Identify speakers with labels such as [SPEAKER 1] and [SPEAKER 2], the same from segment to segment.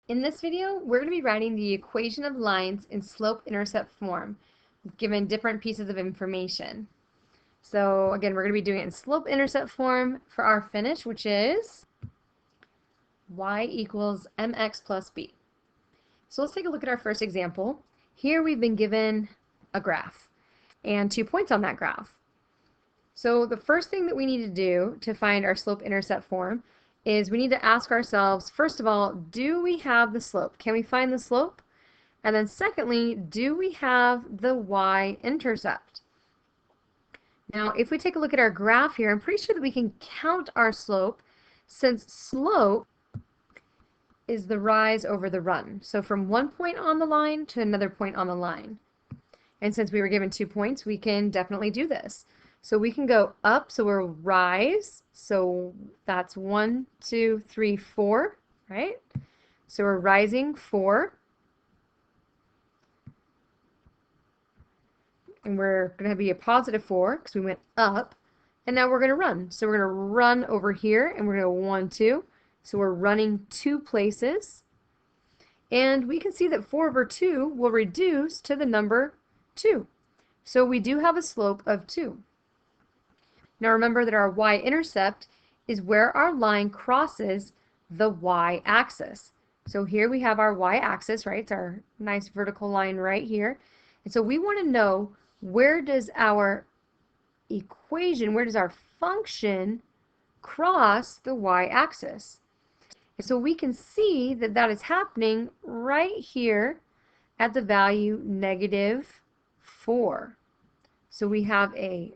[SPEAKER 1] In this video, we're going to be writing the equation of lines in slope-intercept form, given different pieces of information. So again, we're going to be doing it in slope-intercept form for our finish, which is y equals mx plus b. So let's take a look at our first example. Here we've been given a graph and 2 points on that graph. So the first thing that we need to do to find our slope-intercept form is we need to ask ourselves, first of all, do we have the slope? Can we find the slope? And then secondly, do we have the y-intercept? Now, if we take a look at our graph here, I'm pretty sure that we can count our slope, since slope is the rise over the run. So from one point on the line to another point on the line. And since we were given 2 points, we can definitely do this. So we can go up, so we're rise, so that's 1, 2, 3, 4, right? So we're rising 4. And we're going to be a positive 4 because we went up. And now we're going to run. So we're going to run over here, and we're going to go 1, 2. So we're running 2 places. And we can see that 4 over 2 will reduce to the number 2. So we do have a slope of 2. Now remember that our y-intercept is where our line crosses the y-axis. So here we have our y-axis, right? It's our nice vertical line right here. And so we want to know, where does our equation, where does our function cross the y-axis? And so we can see that that is happening right here at the value -4. So we have a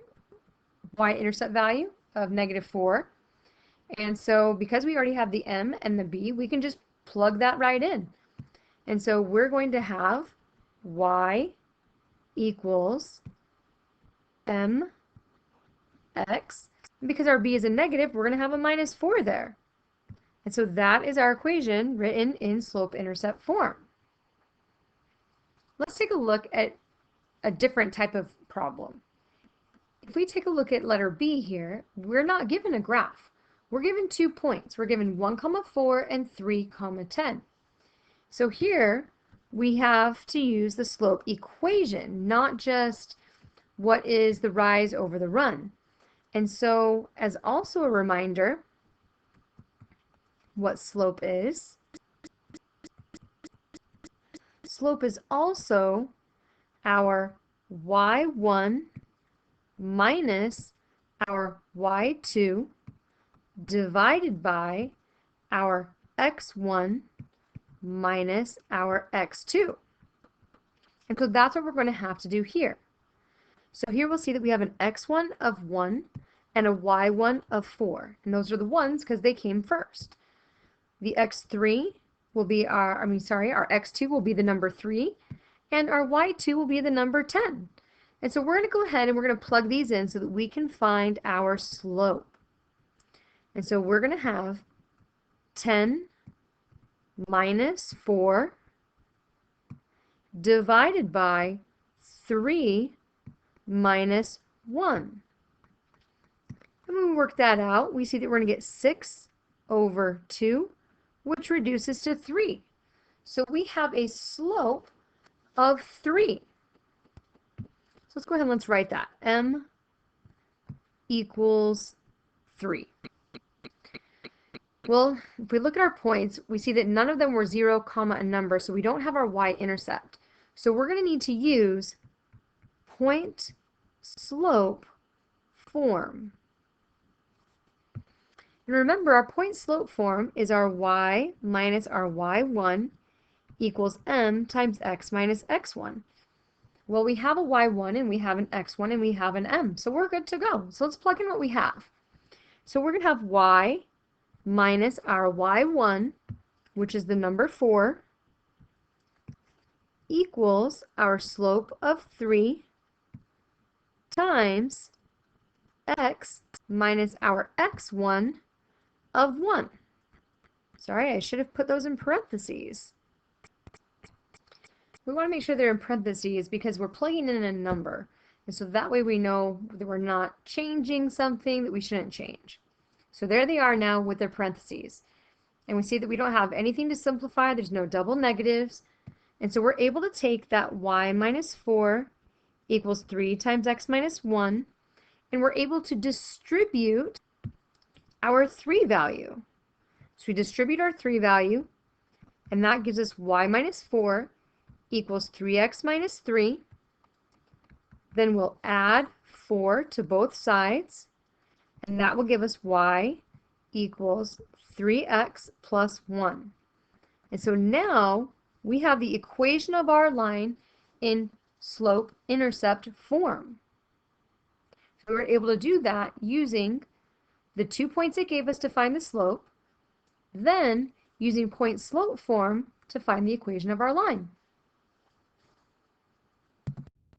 [SPEAKER 1] y-intercept value of -4. And so because we already have the m and the b, we can just plug that right in. And so we're going to have y equals mx. And because our b is a negative, we're going to have a -4 there. And so that is our equation written in slope-intercept form. Let's take a look at a different type of problem. If we take a look at letter B here, we're not given a graph. We're given 2 points. We're given 1, 4 and 3, 10. So here we have to use the slope equation, not just what is the rise over the run. And so, as also a reminder, what slope is. Slope is also our y1 minus our y2 divided by our x1 minus our x2. And so that's what we're going to have to do here. So here we'll see that we have an x1 of 1 and a y1 of 4. And those are the ones because they came first. The x3 will be our x2 will be the number 3, and our y2 will be the number 10. And so we're going to go ahead and we're going to plug these in so that we can find our slope. And so we're going to have 10 minus 4 divided by 3 minus 1. And when we work that out, we see that we're going to get 6 over 2, which reduces to 3. So we have a slope of 3. So let's go ahead and let's write that. M equals 3. Well, if we look at our points, we see that none of them were 0, a number, so we don't have our y-intercept. So we're going to need to use point slope form. And remember, our point slope form is our y minus our y1 equals m times x minus x1. Well, we have a y1 and we have an x1 and we have an m, so we're good to go. So let's plug in what we have. So we're going to have y minus our y1, which is the number 4, equals our slope of 3 times x minus our x1 of 1. Sorry, I should have put those in parentheses. We want to make sure they're in parentheses because we're plugging in a number. And so that way we know that we're not changing something that we shouldn't change. So there they are now with their parentheses. And we see that we don't have anything to simplify. There's no double negatives. And so we're able to take that y minus 4 equals 3 times x minus 1, and we're able to distribute our 3 value. So we distribute our 3 value, and that gives us y minus 4 equals 3x minus 3. Then we'll add 4 to both sides, and that will give us y equals 3x plus 1. And so now we have the equation of our line in slope-intercept form. So we were able to do that using the 2 points it gave us to find the slope, then using point-slope form to find the equation of our line.